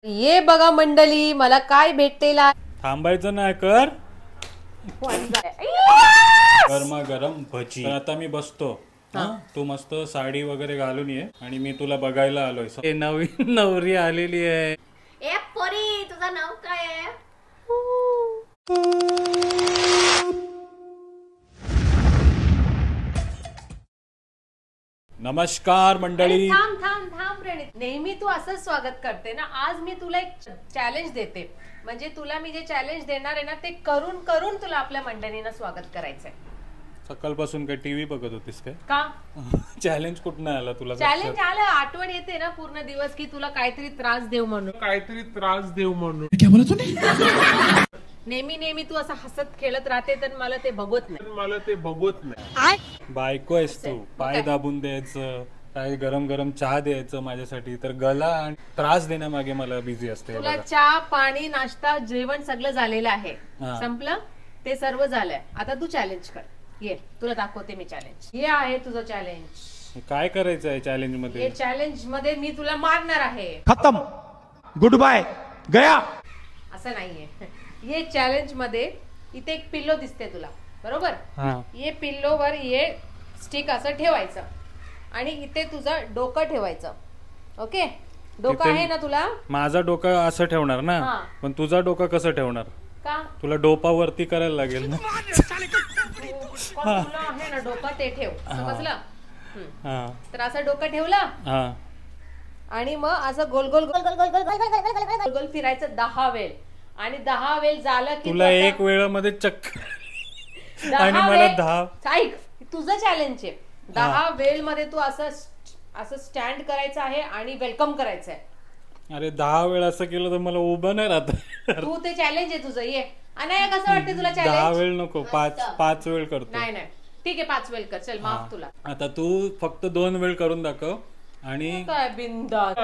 ये बघा मंडळी, मला काय भेटतेला. थांबायचं नाही कर. गरमा गरम भजी. तर आता मी बसतो. तू मस्त साडी वगैरे घालून ये आणि मी तुला बघायला आलोय. नवीन नवरी आलेली आहे. ए पोरी, तुझं नाव काय आहे? नमस्कार मंडळी. थांब थांब थांब प्रणित, नेहमी तू असंच स्वागत करते ना. आज मी तुला एक चॅलेंज देते. म्हणजे तुला मी जे चॅलेंज देणार आहे ना, ते करून करून तुला आपल्या मंडळींना स्वागत करायचंय. सकाळपासून काय टीव्ही बघत होतीस काय? का चॅलेंज कुठनं आला तुला? चॅलेंज आलं, आठवण येते ना पूर्ण दिवस की तुला काहीतरी त्रास देऊ म्हणून. क्या बोला तूने? नेहमी नेहमी तू असं हसत खेळत राहते, तर मला ते बघत नाही. बायको आहेस तू. पाय दाबून द्यायचं, काही गरम गरम चहा द्यायचं माझ्यासाठी, तर गला आणि त्रास देण्यामागे मला बिझी असते. तुला चहा पाणी नाश्ता जेवण सगळं झालेलं आहे. संपलं, ते सर्व झालंय. आता तू चॅलेंज कर. ये तुला दाखवते मी चॅलेंज. हे आहे तुझं चॅलेंज. काय करायचं आहे चॅलेंज मध्ये? हे चॅलेंज मध्ये मी तुला मारणार आहे. खत्म, गुड बाय, गया. असं नाहीये. ये चॅलेंज मध्ये इथे एक पिल्लो दिसते तुला, बरोबर? ये पिल्लोवर ये स्टिक असं ठेवायचं आणि इथे तुझं डोकं ठेवायचं. ओके, डोकं आहे ना तुला? माझा डोकं असं ठेवणार ना, पण तुझा डोकं कसं ठेवणार? का तुला डोपा वरती करायला लागेल ना. तुला आहे ना डोकं, ते ठेव. समजलं? तर असं डोकं ठेवलं आणि मग असं गोल गोल गोल गोल गोल गोल गोल गोल गोल फिरायचं 10 वेळ. आणि 10 वेळ झालं की तुला एक वेळामध्ये चक्कर आणि मला 10. ऐक, तुझं चॅलेंज आहे. 10 वेळ मध्ये तू असं स्टँड करायचं आहे आणि वेलकम करायचं आहे. अरे 10 वेळ असं केलं तर मला उभं नाही राहत. तू ते चॅलेंज आहे तुझं. ये. आणि कसं वाटतं तुला 10 चॅलेंज? वेळ नको, 5 वेळ करतो. नाही नाही, ठीक आहे, 5 वेळ कर. चल, माफ तुला. आता तू फक्त 2 वेळ करून दाखव. आणि काय बिंदास.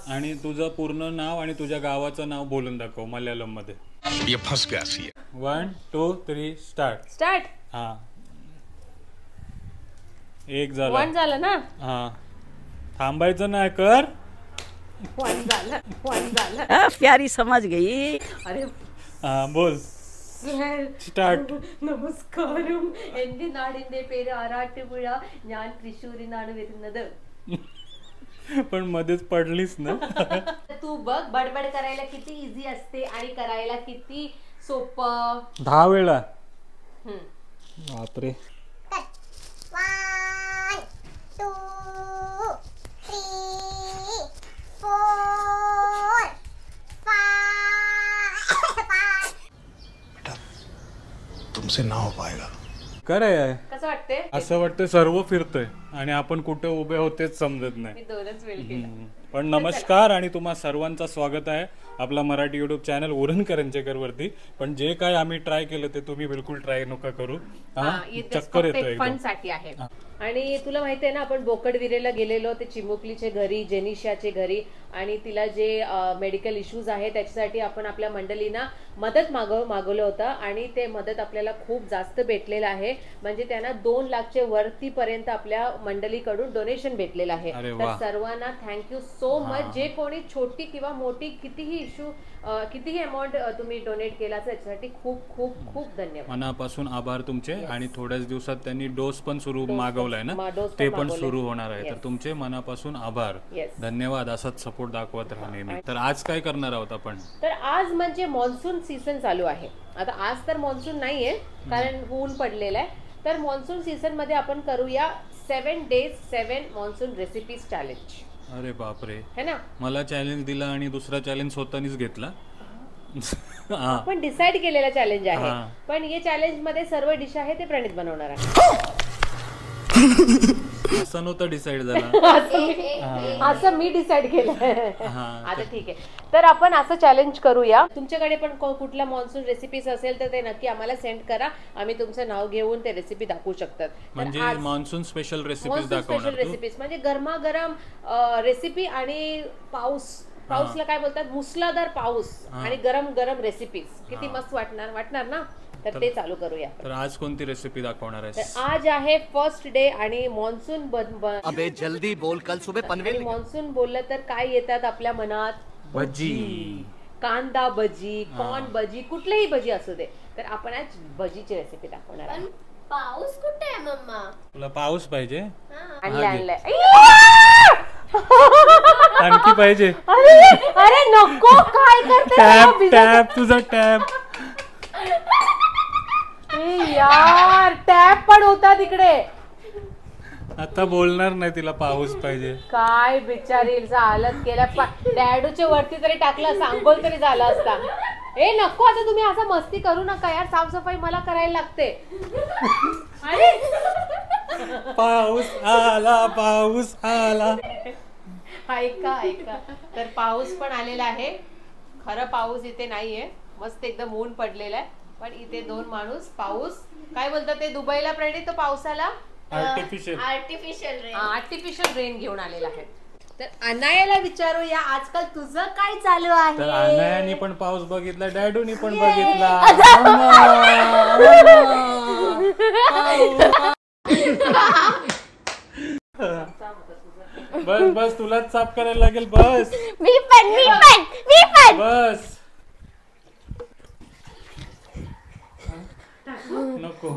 आणि तुझं पूर्ण नाव आणि तुझ्या गावाचं नाव बोलून दाखव मल्याळम मध्ये. 1 2 3 स्टार्ट. हा, एक झालं. 1 झालं ना? हा, थांबायचं नाही कर. 1 झालं. प्यारी समझ गई. अरे बोल. സ്റ്റാർട്ട്. നമസ്കാരം. എന്റെ നാടിന്റെ പേര് ആറാട്ടുപുഴ. ഞാൻ തൃശ്ശൂരിനാണ് വരുന്നത്. पण मध्येच पडलीस ना. तू बघ, बडबड करायला किती इझी असते आणि करायला किती सोपं. 10 वेळा. बापरे. 1 2 3 4 5 तुमसे ना हो पाएगा. काय कसं वाटते? असं वाटतं सर्व फिरतोय आणि आपण कुठे उभे होतेच समजत नाही. मी 2च वेळ केला. पण नमस्कार आणि तुम्हा सर्वांचं स्वागत आहे आपला मराठी युट्यूब चॅनल उरण करंजेकर वरती. पण जे काय आम्ही ट्राय केलं ते तुम्ही बिलकुल ट्राय नका करू. चक्कर येतोय फन साठी आहे. आणि तुला माहितीये ना, आपण बोकडविरेला गेलेलो, ते चिमुकलीचे घरी, जेनिशाचे घरी, आणि तिला जे मेडिकल इश्यूज आहे त्याच्यासाठी आपण आपल्या मंडळींना मदत मागवलं होतं. आणि ते मदत आपल्याला खूप जास्त भेटलेलं आहे. म्हणजे त्यांना 2 लाखच्या वरती पर्यंत आपल्या मंडळीकडून डोनेशन भेटलेलं आहे. तर सर्वांना थँक्यू सो मच. जे कोणी छोटी किंवा मोठी कितीही इश्यू, कितीही अमाऊंट तुम्ही डोनेट केला, त्याच्यासाठी खूप खूप खूप धन्यवाद. मनापासून आभार तुमचे. आणि थोड्याच दिवसात त्यांनी डोस पण सुरू मागवलाय ना, ते पण सुरू होणार आहे. तर तुमचे मनापासून आभार, धन्यवाद. असाच सपोर्ट दाखवत राहा नेहमी. तर आज काय करणार आहोत आपण? तर आज म्हणजे मॉन्सून सीझन चालू आहे. आता आज तर मॉन्सून नाहीये, कारण ऊन पडलेलं आहे. तर मॉन्सून सीझन मध्ये आपण करूया 7 days 7 मॉन्सून रेसिपीज चॅलेंज. अरे बापरे, है ना? मला चॅलेंज दिला आणि दुसरा चॅलेंज स्वतःनीच घेतला. आपण डिसाइड केलेला चॅलेंज आहे. पण हे चॅलेंज मध्ये सर्व डिश आहे ते प्रणित बनवणार आहे. असं नव्हतं डिसाइड झाला. असं मी डिसाइड केलं. आता ठीक आहे, तर आपण असं चॅलेंज करूया. तुमच्याकडे पण कुठल्या मॉन्सून रेसिपीज असेल तर ते नक्की आम्हाला सेंड करा. आम्ही तुमचं नाव घेऊन ते रेसिपी दाखवू शकतात. म्हणजे मॉन्सून स्पेशल रेसिपीज दाखवणार. रेसिपीज म्हणजे गरमागरम रेसिपी आणि पाऊसला काय बोलतात, मुसळधार पाऊस आणि गरम गरम रेसिपीज. किती मस्त वाटणार ना. तर ते चालू करूया. तर आज कोणती रेसिपी दाखवणार आहे? आज आहे फर्स्ट डे आणि मॉन्सून. अबे जल्दी बोल, कल सुबह पनवेल. मॉन्सून बोललं तर काय येतात आपल्या मनात? भजी, कांदा भजी, कॉर्न भजी, कुठलीही भजी असू दे. तर आपण आज भजीची रेसिपी दाखवणार आहे. पाऊस कुठे आहे मम्मा? तुला पाऊस पाहिजे? आणलाय. आणखी पाहिजे? अरे नको, काय करते टॅप टॅप, तुझा टॅप. यार, टॅप पण होता तिकडे. आता बोलणार नाही तिला पाऊस पाहिजे. काय बिचारीचा हालत केला. डॅडूच्या वरती तरी टाकलं, सांगोल तरी झाला असता. ए नको, आता तुम्ही असं मस्ती करू नका यार. साफसफाई मला करायला लागते. पाऊस आला, पाऊस आला. ऐका ऐका, तर पाऊस पण आलेला आहे. खरं पाऊस इथे नाहीये, मस्त एकदम ऊन पडलेला आहे. पण इथे दोन माणूस पाऊस काय बोलतात ते दुबईला प्रणित, तो पावसाला आर्टिफिशियल रेन घेऊन आलेला आहे. तर अनायाला विचारूया आजकाल तुझं काय चालू आहे. तर अनायाने पण पाऊस बघितला, डॅडूनी पण बघितला. बस बस, तुलाच साफ करायला लागेल. बस मी पण बस. नको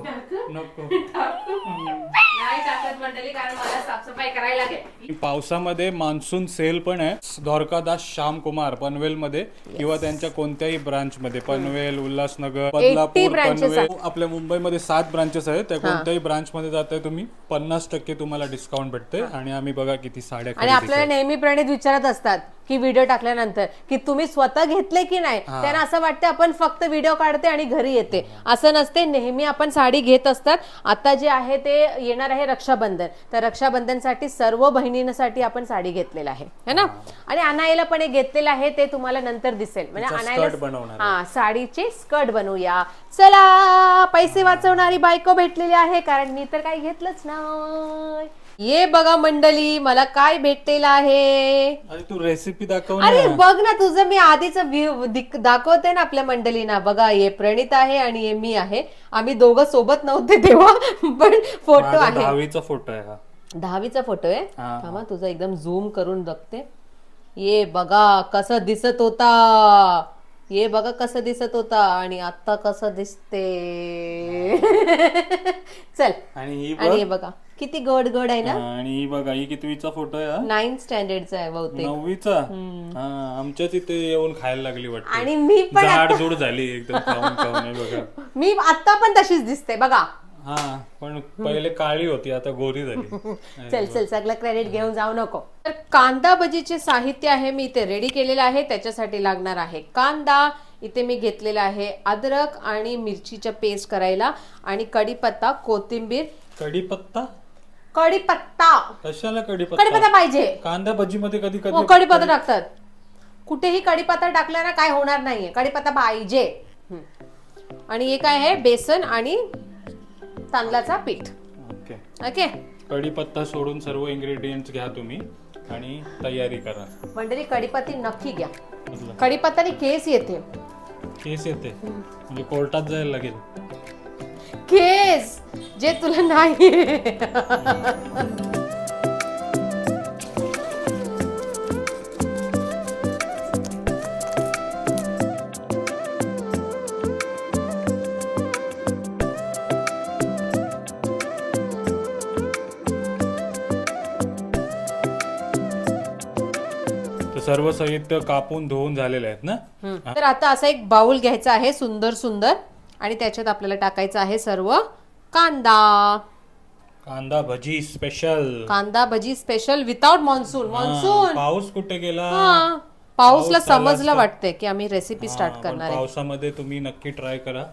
नको, नाही टाकत मंडळी, कारण मला साफसफाई करायला लागेल. पावसामध्ये मान्सून सेल पण आहे. द्वारकादास श्याम कुमार पनवेल मध्ये किंवा त्यांच्या कोणत्याही ब्रांच मध्ये, पनवेल, उल्हासनगर, बदलापूर, पनवेल, आपल्या मुंबईमध्ये 7 ब्रांचेस आहेत. त्या कोणत्याही ब्रांच मध्ये जाताय तुम्ही 50% तुम्हाला डिस्काउंट भेटते. आणि आम्ही बघा किती साड्या. आणि आपल्याला नेहमी प्रणित विचारत असतात की व्हिडिओ टाकल्यानंतर की तुम्ही स्वतः घेतले की नाही. त्यांना असं वाटतं आपण फक्त व्हिडिओ काढते आणि घरी येते, असं नसते. नेहमी आपण साडी घेत असतात. आता जे आहे ते येणार आहे रक्षाबंधन, तर रक्षाबंधनसाठी सर्व बहिणींसाठी आपण साडी घेतलेलं आहे है ना. आणि अनायला पण एक घेतलेलं आहे, ते तुम्हाला नंतर दिसेल. म्हणजे अनायला साडीचे स्कर्ट बनवूया. चला, पैसे वाचवणारी बायको भेटलेली आहे, कारण मी तर काही घेतलंच नाही. ये बघा मंडळी, मला काय भेटलेलं आहे. अरे तू रेसिपी दाखव. अरे बघ ना, तुझं मी आधीच दाखवते ना आपल्या मंडळींना. बघा, हे प्रणित आहे आणि हे मी आहे. आम्ही दोघं सोबत नव्हते तेव्हा, पण फोटो आहे. 10वीचा फोटो आहे हा. 10वीचा फोटो आहे. थांबा, तुझा एकदम झूम करून बघते. ये बघा कसं दिसत होता. ये बघा कसं दिसत होता आणि आता कसं दिसते. चल, आणि हे बघा किती गोड गोड आहे ना. आणि ही बघा, ही कितवीचा फोटो आहे? 9th स्टँडर्डचा आहे बहुतेक. 9वीचा. आमच्याच इथे येऊन खायला लागली वाटतं. आणि मी पण जाडजूड झाली एकदम खाऊन खाऊन. बघा, मी आता पण तशीच दिसते बघा. हा, पण पहिले काळी होती, आता गोरी झाली. चल चल, सगळं क्रेडिट घेऊन जाऊ नको. तर कांदा भजीचे साहित्य आहे, मी इथे रेडी केलेलं आहे. त्याच्यासाठी लागणार आहे कांदा. इथे मी घेतलेला आहे अद्रक आणि मिरचीच्या पेस्ट करायला, आणि कढीपत्ता, कोथिंबीर. कढीपत्ता? कढीपत्ता कशाला कढीपत्ता? कढीपत्ता पाहिजे. कांदा भजी मध्ये कधी कधी कढीपत्ता टाकतात. कुठेही कढीपत्ता टाकला ना काय होणार नाहीये, कढीपत्ता पाहिजे. आणि हे काय आहे, बेसन आणि तांदळाचा पीठ. Okay okay. कढीपत्ता सोडून सर्व इन्ग्रेडियंट्स घ्या तुम्ही आणि तयारी करा. मंडळी, कढीपत्ता नक्की घ्या. कढीपत्ताने केस येते. केस येते म्हणजे कोर्टात जायला लागेल. केस जे तुला नाही. सर्व साहित्य कापून धुवून झालेले आहेत ना. तर आता असा एक बाउल घ्यायचा आहे सुंदर सुंदर, आणि त्याच्यात आपल्याला टाकायचं आहे सर्व कांदा. कांदा भजी स्पेशल. कांदा भजी स्पेशल विदाउट मान्सून. मान्सून पाऊस कुठे गेला. पाऊसला समजलं वाटतंय की आम्ही रेसिपी स्टार्ट करणार आहे. पावसामध्ये तुम्ही नक्की ट्राय करा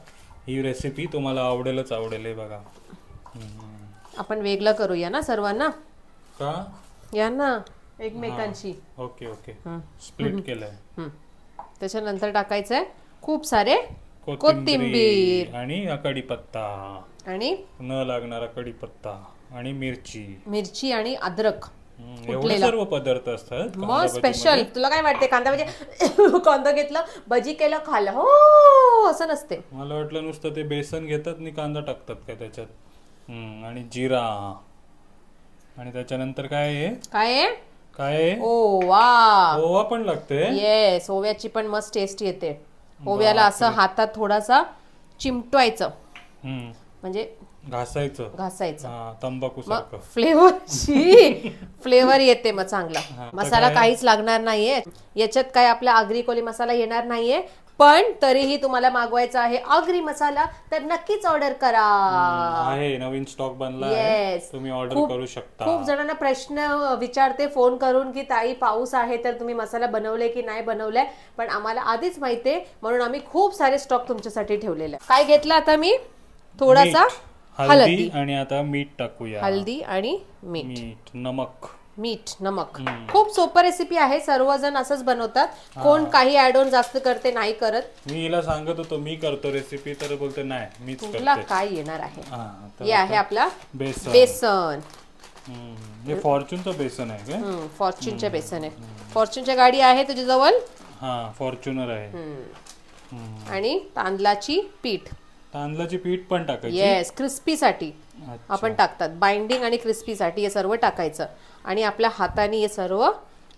ही रेसिपी, तुम्हाला आवडेलच आवडेल. बघा, आपण वेगळं करूया ना सर्वांना. का या ना एकमेकांशी. ओके ओके, स्प्लिट केलंय. त्याच्यानंतर टाकायचंय खूप सारे कोथिंबीर आणि कढीपत्ता, आणि न लागणारा कढीपत्ता, आणि मिरची आणि अद्रक. एवढे सर्व पदार्थ असतात मग स्पेशल. तुला काय वाटते, कांदा भजी कांदा घेतलं भजी केलं खाल्लं, हो असं नसते. मला वाटलं नुसतं ते बेसन घेतात आणि कांदा टाकतात काय त्याच्यात, आणि जिरा, आणि त्याच्यानंतर काय आहे काय ओवा. ओवा पण लागते. येस, ओव्याची पण मस्त टेस्ट येते. ओव्याला असं हातात थोडासा चिमटवायचं, म्हणजे घासायचं, तंबाखू सारखं फ्लेवर येते मग चांगला. मसाला काहीच लागणार नाहीये याच्यात, काय आपला आगरी कोली मसाला येणार नाहीये. पण तरीही तुम्हाला मागवायचा आहे आगरी मसाला तर नक्कीच ऑर्डर करा. आहे नवीन स्टॉक बनला आहे, तुम्ही ऑर्डर करू शकता. खूप जणांना प्रश्न विचारते फोन करून की ताई पाऊस आहे तर तुम्ही मसाला बनवलाय की नाही बनवलाय, पण आम्हाला आधीच माहितीये म्हणून आम्ही खूप सारे स्टॉक तुमच्यासाठी ठेवलेले. काय घेतलं आता मी? थोडासा हळदी आणि आता मीठ टाकूया. हळदी आणि मीठ, नमक. खूप सोपं रेसिपी आहे, सर्वजण असंच बनवतात. कोण काही ऍड ऑन जास्त करते, नाही करत. मी हिला सांगत होतो मी करतो रेसिपी, तर बोलते नाही मीच करते. तुला काय येणार आहे? हे आहे आपला बेसन. हे फॉर्च्यूनचं बेसन आहे का? फॉर्च्यूनचं बेसन आहे. फॉर्च्यूनच्या गाडी आहे तुझ्या जवळ? हा, फॉर्च्यूनर आहे. आणि तांदळाची पीठ पण टाकायची. येस, क्रिस्पीसाठी आपण टाकतात, बाइंडिंग आणि क्रिस्पीसाठी हे सर्व टाकायचं. आणि आपल्या हाताने हे सर्व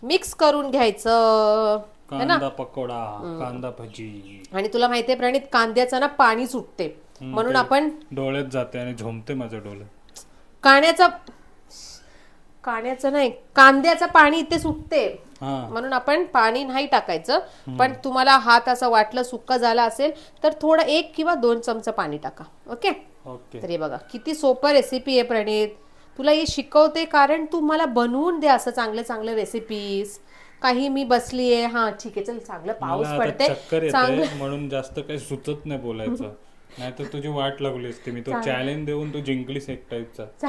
मिक्स करून घ्यायचं. कांदा पकोडा, कांदा भजी. आणि तुला माहितीये प्रणित, कांद्याचं ना पाणी सुटते म्हणून आपण डोळ्यात जाते आणि झोमते माझं डोळे. कांद्याचं नाही, कांद्याचं पाणी इथे सुटते म्हणून आपण पाणी नाही टाकायचं. पण तुम्हाला हात असं वाटलं सुक्का झाला असेल तर थोडं 1 किंवा 2 चमचे पाणी टाका. ओके. तर हे बघा किती सोपं रेसिपी आहे प्रणित. तुला हे शिकवते कारण तू मला बनवून दे असं चांगले चांगले रेसिपीज. काही मी बसलीये, हा ठीक आहे चल, चांगलं पाऊस पडते चांगलं म्हणून जास्त काही सुचत नाही बोलायचं, नाहीतर तुझी वाट लागली असते. मी तो चॅलेंज देऊन तू जिंकलीस एक टाईपचा.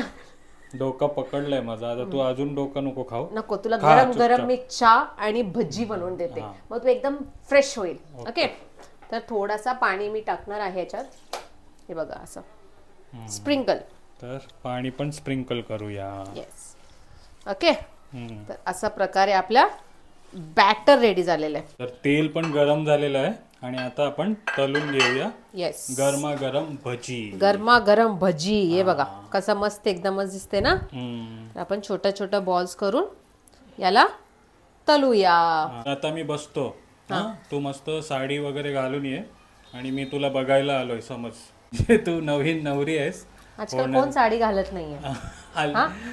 डोका पकडलाय माझा, आता तू अजून डोका नको खाऊ. नको, तुला गरम गरम मी चहा आणि भजी बनवून देते, मग तू एकदम फ्रेश होईल. ओके. तर थोडासा पाणी मी टाकणार आहे याच्यात. हे बघा असं स्प्रिंकल. तर पाणी पण स्प्रिंकल करूया. येस. ओके. तर अशा प्रकारे आपला बॅटर रेडी झालेलं आहे. तर तेल पण गरम झालेलं आहे आणि आता आपण तळून घेऊया. येस. गरमागरम भजी. हे बघा कसं मस्त एकदमच दिसते ना. आपण छोट्या छोट्या बॉल्स करून याला तळूया. आता मी बसतो, तू मस्त साडी वगैरे घालून ये आणि मी तुला बघायला आलोय. समज तू नवीन नवरी आहेस. आजकाल कोण साडी घालत नाहीये.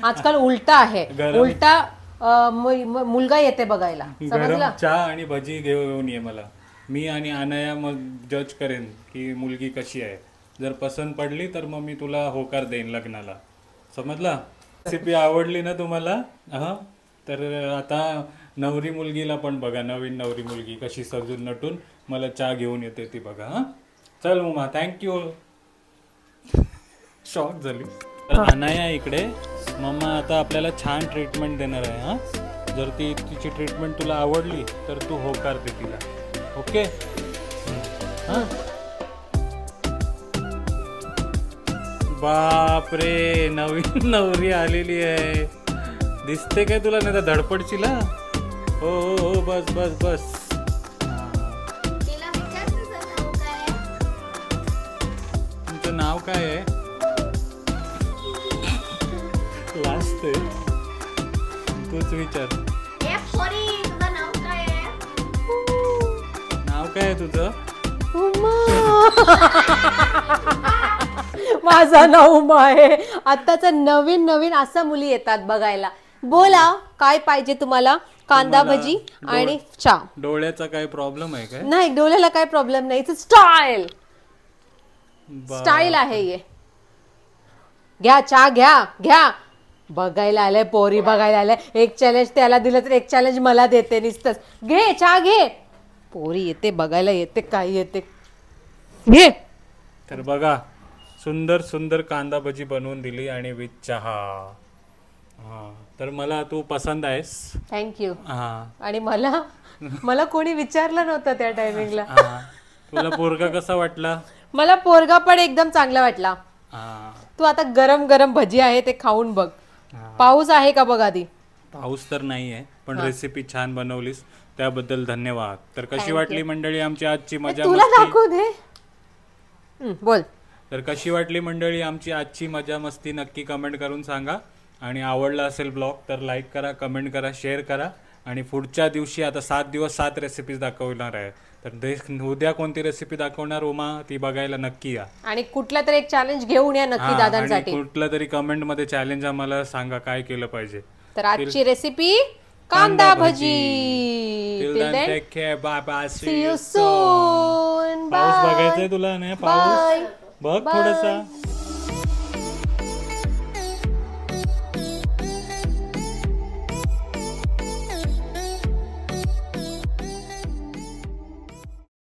आजकाल उलटा आहे. उलटा मुलगा येते बघायला. समजलं? चहा आणि भजी घेऊन ये मला. मी आणि अनया मग जज करेन की मुलगी कशी आहे. जर पसंत पडली तर मग मी तुला होकार देईन लग्नाला. समजला? रेसिपी आवडली ना तुम्हाला? तर आता नवरी मुलगीला पण बघा, नवीन नवरी मुलगी कशी सजून नटून मला चहा घेऊन येते ती बघा. चल मम्मा, थँक्यू. शॉक झाली. तर अनया इकडे. मम्मा आता आपल्याला छान ट्रीटमेंट देणार आहे. जर तिची ट्रीटमेंट तुला आवडली तर तू होकार दे तिला. ओके. बापरे, नवीन नवरी आलेली आहे. दिसते काय तुला? नाही तर धडपडशील. हो बस बस बस. तुमचं नाव काय आहे? लास्ट आहे, तूच विचार. नाव काय आहे तुझं? माझं नाव उमा आहे. आताच नवीन नवीन असा मुली येतात बघायला. बोला काय पाहिजे तुम्हाला? कांदा भजी आणि चहा. डोळ्याचा काय प्रॉब्लेम आहे काय? नाही, डोळ्याला काय प्रॉब्लेम नाही. स्टाईल आहे हे. घ्या चहा, घ्या. बघायला आलाय, पोरी बघायला आलाय. एक चॅलेंज त्याला दिलं तर एक चॅलेंज मला देते नुसतंच. घे चहा घे. पोरी येते बघायला, येते काय येते घे. तर बघा सुंदर सुंदर कांदा भजी बनवून दिली आणि विथ चहा. तर मला तू पसंत आहेस. थँक्यू. आणि मला कोणी विचारलं नव्हतं त्या टायमिंगला. तुला पोरगा कसा वाटला? मला पोरगा पण एकदम चांगला वाटला. तू आता गरम गरम भजी आहे ते खाऊन बघ. पाऊस आहे का बघ आधी? पाऊस तर नाही आहे, पण रेसिपी छान बनवलीस त्याबद्दल धन्यवाद. तर कशी वाटली मंडळी आमची आजची मजा बोल. तर कशी वाटली मंडळी आमची आजची मजा मस्ती नक्की कमेंट करून सांगा. आणि आवडला असेल ब्लॉग तर लाईक करा, कमेंट करा, शेअर करा. आणि पुढच्या दिवशी आता 7 दिवस 7 रेसिपीज दाखवणार आहे. तर उद्या कोणती रेसिपी दाखवणार उमा ती बघायला नक्की या. आणि कुठला तरी एक चॅलेंज घेऊन या नक्की दादांसाठी. कुठला तरी कमेंट मध्ये चॅलेंज आम्हाला सांगा काय केलं पाहिजे. तर आजची रेसिपी कांदा bhaji. Take care, bye bye, See you soon. पाऊस बघायचंय तुला? नाही पाऊस बघ थोडासा.